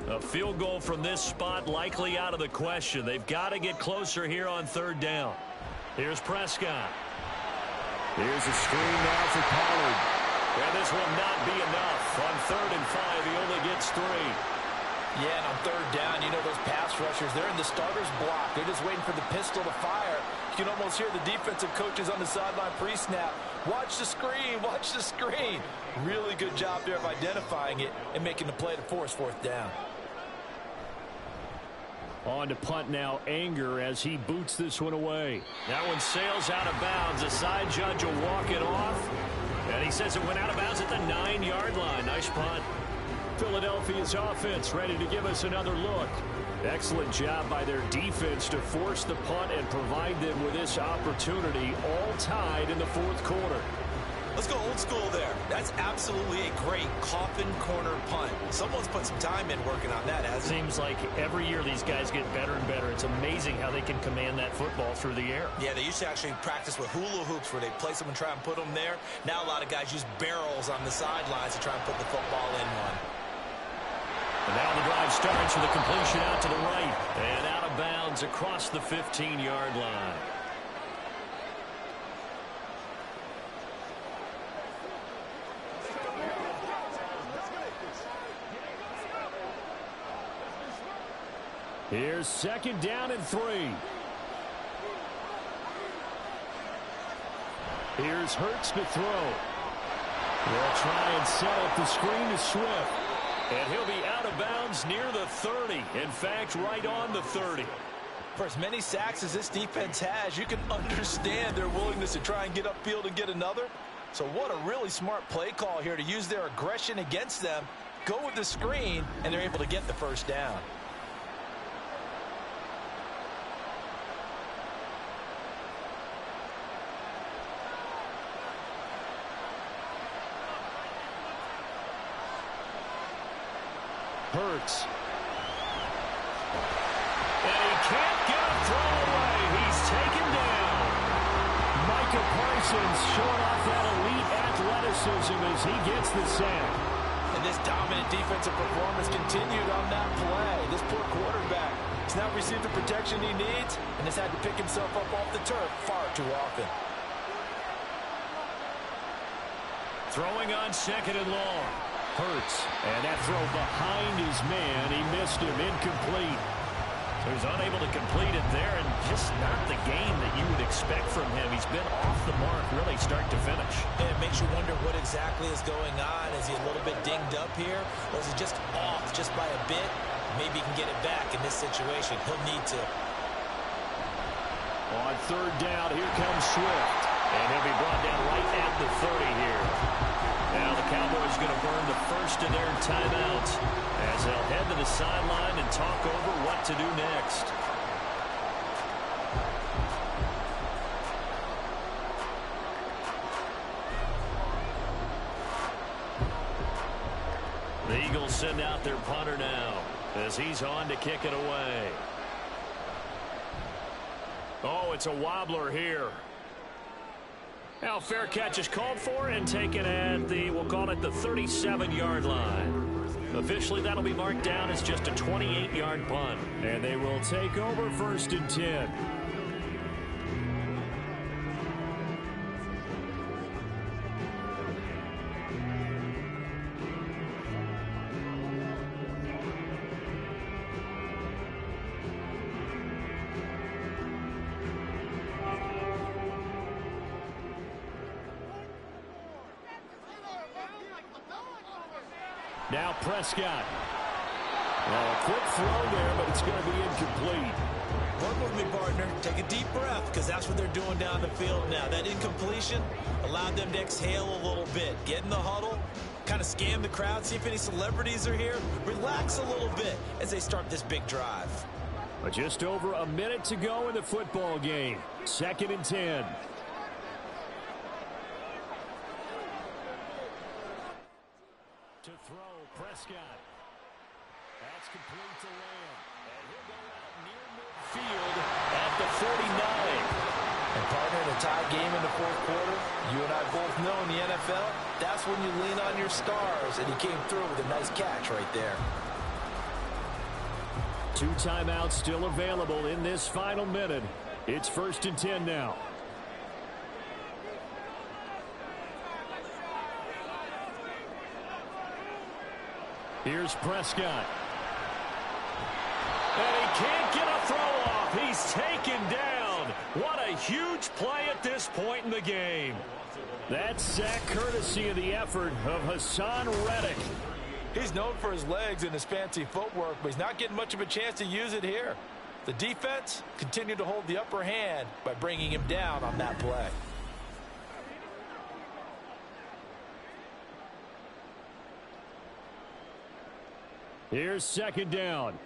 A field goal from this spot likely out of the question. They've got to get closer here on third down. Here's Prescott. Here's a screen now for Pollard. And this will not be enough. On 3rd and 5, he only gets 3. Yeah, and on third down, you know those pass rushers, they're in the starter's block. They're just waiting for the pistol to fire. You can almost hear the defensive coaches on the sideline pre-snap. Watch the screen, watch the screen. Really good job there of identifying it and making the play to force 4th down. On to punt now, Anger, as he boots this one away. That one sails out of bounds. The side judge will walk it off. And he says it went out of bounds at the 9-yard line. Nice punt. Philadelphia's offense ready to give us another look. Excellent job by their defense to force the punt and provide them with this opportunity, all tied in the 4th quarter. Let's go old school there. That's absolutely a great coffin corner punt. Someone's put some time in working on that, hasn't it? Seems like every year these guys get better and better. It's amazing how they can command that football through the air. Yeah, they used to actually practice with hula hoops where they place them and try and put them there. Now a lot of guys use barrels on the sidelines to try and put the football in one. And now the drive starts with a completion out to the right. And out of bounds across the 15-yard line. Here's 2nd down and 3. Here's Hurts to throw. They'll try and set up the screen to Swift. And he'll be out of bounds near the 30. In fact, right on the 30. For as many sacks as this defense has, you can understand their willingness to try and get upfield and get another. So what a really smart play call here to use their aggression against them, go with the screen, and they're able to get the 1st down. Hurts. And he can't get a throw away. He's taken down. Micah Parsons showing off that elite athleticism as he gets the sack. And this dominant defensive performance continued on that play. This poor quarterback has now received the protection he needs and has had to pick himself up off the turf far too often. Throwing on 2nd and long. Hurts, and that throw behind his man, he missed him, incomplete. So he's unable to complete it there, and just not the game that you would expect from him. He's been off the mark, really, start to finish. And it makes you wonder what exactly is going on. Is he a little bit dinged up here, or is he just off just by a bit? Maybe he can get it back in this situation. He'll need to. On 3rd down, here comes Swift. And he'll be brought down right at the 30 here. Now the Cowboys going to burn the first of their timeouts as they'll head to the sideline and talk over what to do next. The Eagles send out their punter now as he's on to kick it away. Oh, it's a wobbler here. Now fair catch is called for and taken at the, we'll call it the 37-yard line. Officially, that'll be marked down as just a 28-yard punt. And they will take over 1st and 10. Now Prescott. Well, a quick throw there, but it's going to be incomplete. Work with me, partner. Take a deep breath, because that's what they're doing down the field now. That incompletion allowed them to exhale a little bit. Get in the huddle, kind of scan the crowd, see if any celebrities are here. Relax a little bit as they start this big drive. Just over a minute to go in the football game. 2nd and 10. To throw, Prescott. That's complete to Lamb. And he'll go out near midfield at the 49. And partner, in a tie game in the 4th quarter, you and I both know in the NFL, that's when you lean on your stars, and he came through with a nice catch right there. 2 timeouts still available in this final minute. It's 1st and 10 now. Here's Prescott. And he can't get a throw off. He's taken down. What a huge play at this point in the game. That sack courtesy of the effort of Hassan Reddick. He's known for his legs and his fancy footwork, but he's not getting much of a chance to use it here. The defense continued to hold the upper hand by bringing him down on that play. Here's 2nd down.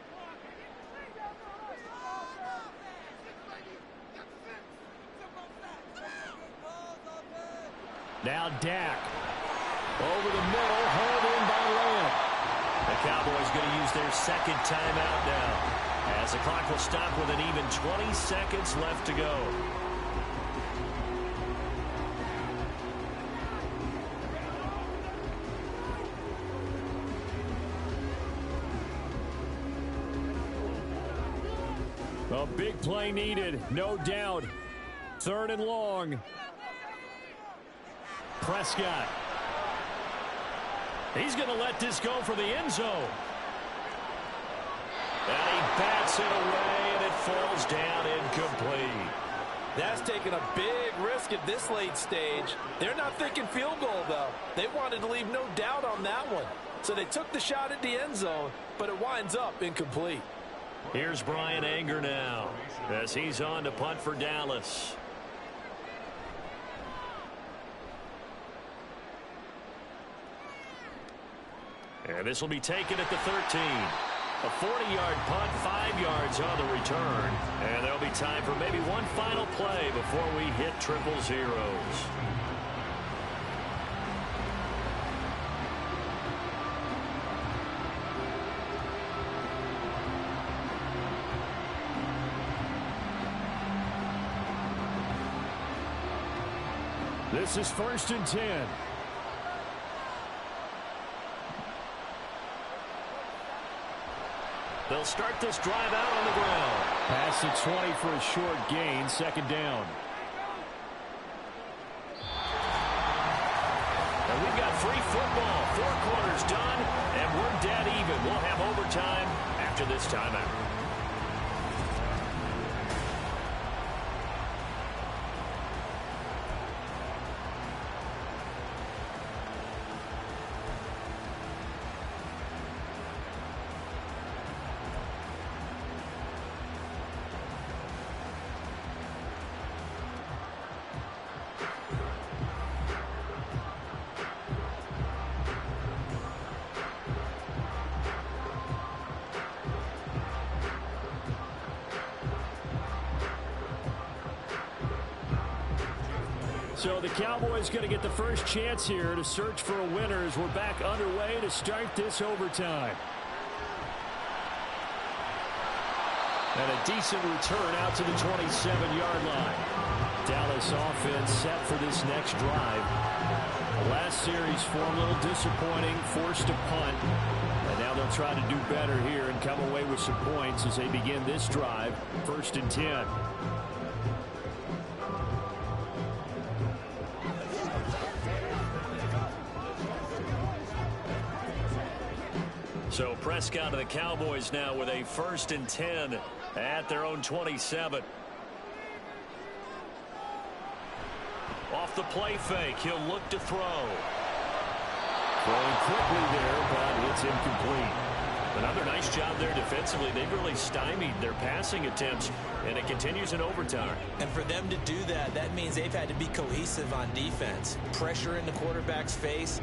Now Dak. Over the middle, hauled in by Lamb. The Cowboys going to use their 2nd timeout now, as the clock will stop with an even 20 seconds left to go. A big play needed, no doubt. 3rd and long. Prescott. He's going to let this go for the end zone. And he bats it away, and it falls down incomplete. That's taking a big risk at this late stage. They're not thinking field goal, though. They wanted to leave no doubt on that one. So they took the shot at the end zone, but it winds up incomplete. Here's Brian Anger now, as he's on to punt for Dallas. And this will be taken at the 13. A 40-yard punt, 5 yards on the return. And there'll be time for maybe one final play before we hit triple zeros. This is 1st and 10. They'll start this drive out on the ground. Past the 20 for a short gain, 2nd down. And we've got free football. 4 quarters done, and we're dead even. We'll have overtime after this timeout. So the Cowboys going to get the first chance here to search for a winner as we're back underway to start this overtime. And a decent return out to the 27-yard line. Dallas offense set for this next drive. The last series form a little disappointing, forced a punt. And now they'll try to do better here and come away with some points as they begin this drive. 1st and 10. So Prescott of the Cowboys now with a 1st and 10 at their own 27. Off the play fake, he'll look to throw. Throwing quickly there, but it's incomplete. Another nice job there defensively. They've really stymied their passing attempts, and it continues in overtime. And for them to do that, that means they've had to be cohesive on defense. Pressure in the quarterback's face,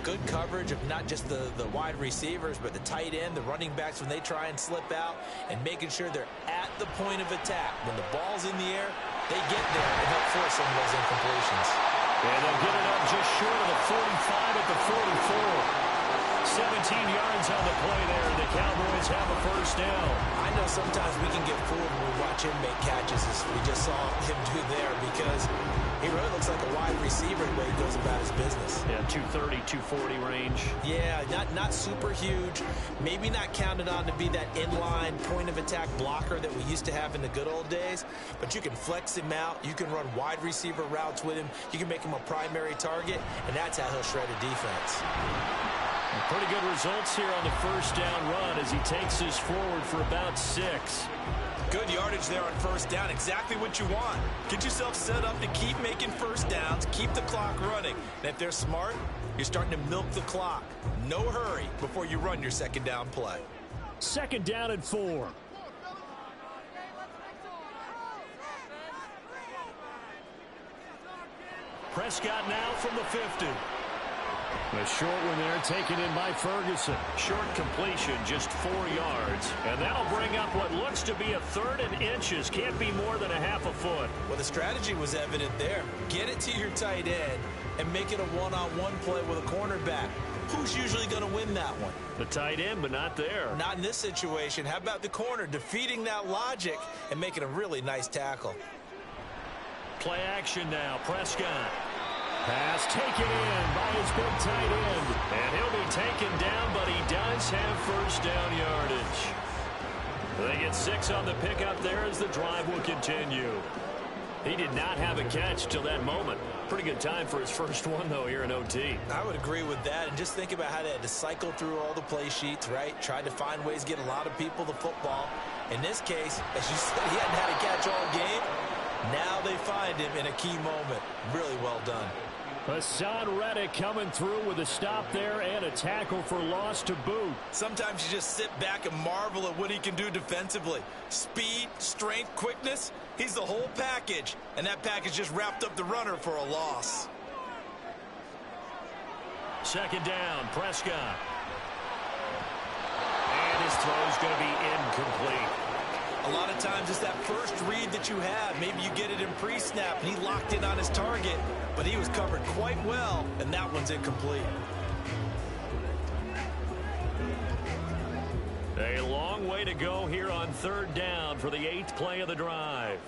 good coverage of not just the wide receivers, but the tight end, the running backs when they try and slip out, and making sure they're at the point of attack. When the ball's in the air, they get there and help force some of those incompletions. And they'll get it up just short of the 45 at the 44. 17 yards on the play there. The Cowboys have a first down. I know sometimes we can get fooled when we watch him make catches, as we just saw him do there, because he really looks like a wide receiver the way he goes about his business. Yeah, 230, 240 range. Yeah, not super huge. Maybe not counted on to be that inline point-of-attack blocker that we used to have in the good old days, but you can flex him out. You can run wide receiver routes with him. You can make him a primary target, and that's how he'll shred a defense. Pretty good results here on the first down run as he takes us forward for about 6. Good yardage there on first down. Exactly what you want. Get yourself set up to keep making first downs, keep the clock running. And if they're smart, you're starting to milk the clock. No hurry before you run your second down play. Second down and 4. Prescott now from the 50. A short one there taken in by Ferguson. Short completion, just 4 yards. And that'll bring up what looks to be a 3rd and inches. Can't be more than a half a foot. Well, the strategy was evident there. Get it to your tight end and make it a one-on-one play with a cornerback. Who's usually going to win that one? The tight end, but not there. Not in this situation. How about the corner defeating that logic and making a really nice tackle? Play action now. Prescott. Pass taken in by his big tight end. And he'll be taken down, but he does have first down yardage. They get 6 on the pickup there as the drive will continue. He did not have a catch till that moment. Pretty good time for his first one, though, here in OT. I would agree with that. And just think about how they had to cycle through all the play sheets, right? Tried to find ways to get a lot of people the football. In this case, as you said, he hadn't had a catch all game. Now they find him in a key moment. Really well done. Hassan Reddick coming through with a stop there and a tackle for loss to boot. Sometimes you just sit back and marvel at what he can do defensively. Speed, strength, quickness, he's the whole package. And that package just wrapped up the runner for a loss. Second down, Prescott. And his throw's going to be incomplete. A lot of times it's that first read that you have. Maybe you get it in pre-snap, and he locked in on his target, but he was covered quite well, and that one's incomplete. A long way to go here on third down for the 8th play of the drive.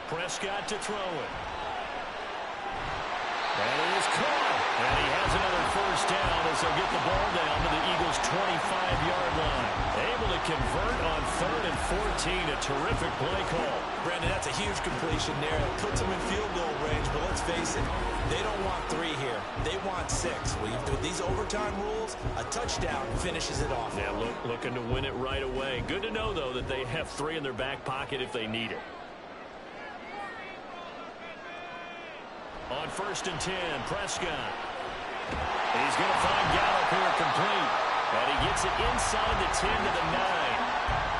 Prescott to throw it. And it is caught. And he has another first down as they'll get the ball down to the Eagles' 25-yard line. Able to convert on 3rd and 14. A terrific play call. Brandon, that's a huge completion there. It puts them in field goal range, but let's face it, they don't want 3 here. They want 6. With these overtime rules, a touchdown finishes it off. Yeah, looking to win it right away. Good to know, though, that they have 3 in their back pocket if they need it. On 1st and 10, Prescott. He's going to find Gallup here complete. And he gets it inside the 10 to the 9.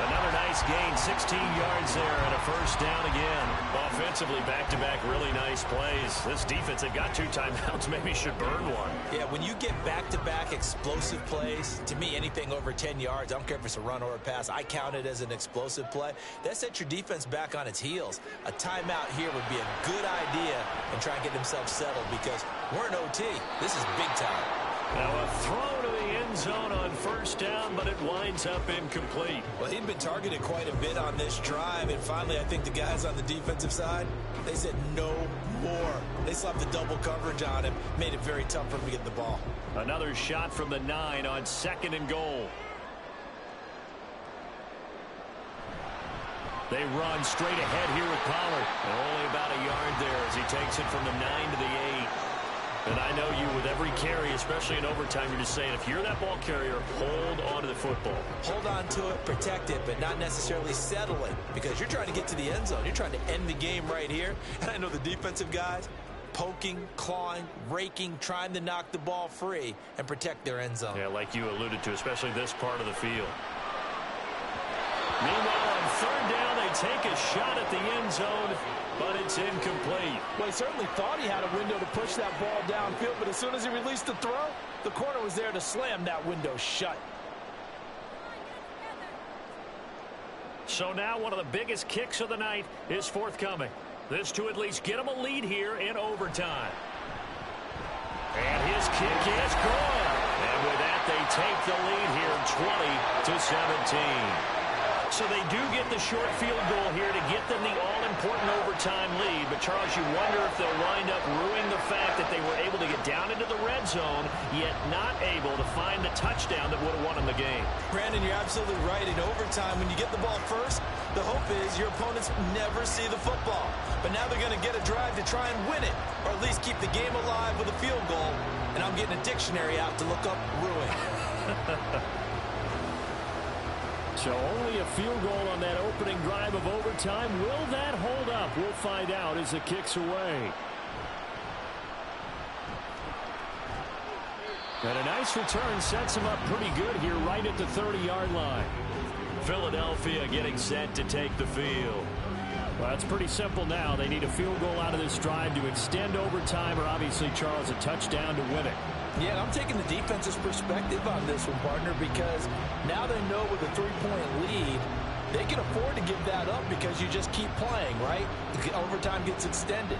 Another nice gain, 16 yards there, and a first down again. Offensively, back-to-back really nice plays. This defense, they've got 2 timeouts, maybe should burn one. Yeah, when you get back-to-back explosive plays, to me, anything over 10 yards, I don't care if it's a run or a pass, I count it as an explosive play. That sets your defense back on its heels. A timeout here would be a good idea and try and get themselves settled because we're in OT. This is big time. Now a throw to the end zone on first down, but it winds up incomplete. Well, he'd been targeted quite a bit on this drive, and finally I think the guys on the defensive side, they said no more. They slapped the double coverage on him, made it very tough for him to get the ball. Another shot from the 9 on 2nd and goal. They run straight ahead here with Pollard. And only about a yard there as he takes it from the 9 to the 8. And I know you, with every carry, especially in overtime, you're just saying, if you're that ball carrier, hold on to the football. Hold on to it, protect it, but not necessarily settle it, because you're trying to get to the end zone. You're trying to end the game right here. And I know the defensive guys, poking, clawing, raking, trying to knock the ball free and protect their end zone. Yeah, like you alluded to, especially this part of the field. Meanwhile, on third down, they take a shot at the end zone, but it's incomplete. Well, he certainly thought he had a window to push that ball downfield, but as soon as he released the throw, the corner was there to slam that window shut. So now one of the biggest kicks of the night is forthcoming. This to at least get him a lead here in overtime. And his kick is good. And with that, they take the lead here 20-17. So they do get the short field goal here to get them the all-important overtime lead. But, Charles, you wonder if they'll wind up ruining the fact that they were able to get down into the red zone, yet not able to find the touchdown that would have won them the game. Brandon, you're absolutely right. In overtime, when you get the ball first, the hope is your opponents never see the football. But now they're going to get a drive to try and win it, or at least keep the game alive with a field goal. And I'm getting a dictionary out to look up ruin. So only a field goal on that opening drive of overtime. Will that hold up? We'll find out as the kick's away. And a nice return sets him up pretty good here right at the 30-yard line. Philadelphia getting set to take the field. Well, it's pretty simple now. They need a field goal out of this drive to extend overtime, or obviously, Charles, a touchdown to win it. Yeah, I'm taking the defense's perspective on this one, partner, because now they know with a 3-point lead, they can afford to give that up because you just keep playing, right? The overtime gets extended.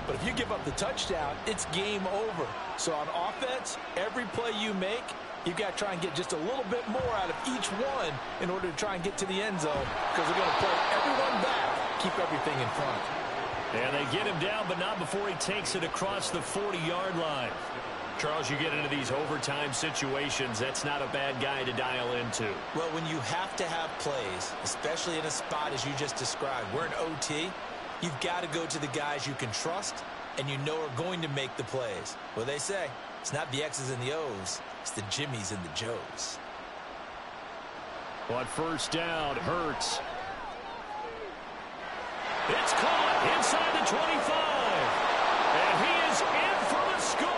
But if you give up the touchdown, it's game over. So on offense, every play you make, you've got to try and get just a little bit more out of each one in order to try and get to the end zone, because they're going to play everyone back, keep everything in front. And they get him down, but not before he takes it across the 40-yard line. Charles, you get into these overtime situations, that's not a bad guy to dial into. Well, when you have to have plays, especially in a spot as you just described, we're in OT, you've got to go to the guys you can trust and you know are going to make the plays. Well, they say it's not the X's and the O's, it's the Jimmies and the Joes. On first down, Hurts. It's caught inside the 25. And he is in for the score.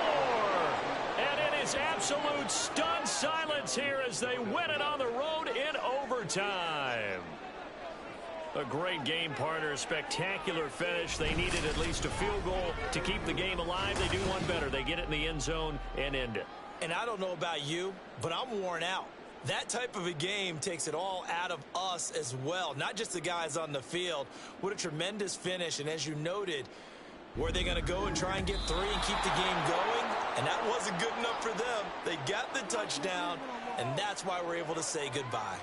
And it is absolute stunned silence here as they win it on the road in overtime. A great game, partner. Spectacular finish. They needed at least a field goal to keep the game alive. They do one better. They get it in the end zone and end it. And I don't know about you, but I'm worn out. That type of a game takes it all out of us as well, not just the guys on the field. What a tremendous finish, and as you noted, were they going to go and try and get 3 and keep the game going? And that wasn't good enough for them. They got the touchdown, and that's why we're able to say goodbye.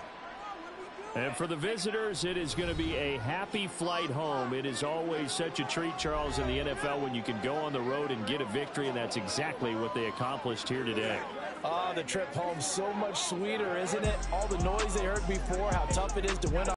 And for the visitors, it is going to be a happy flight home. It is always such a treat, Charles, in the NFL when you can go on the road and get a victory, and that's exactly what they accomplished here today. Oh, the trip home so much sweeter, isn't it? All the noise they heard before, how tough it is to win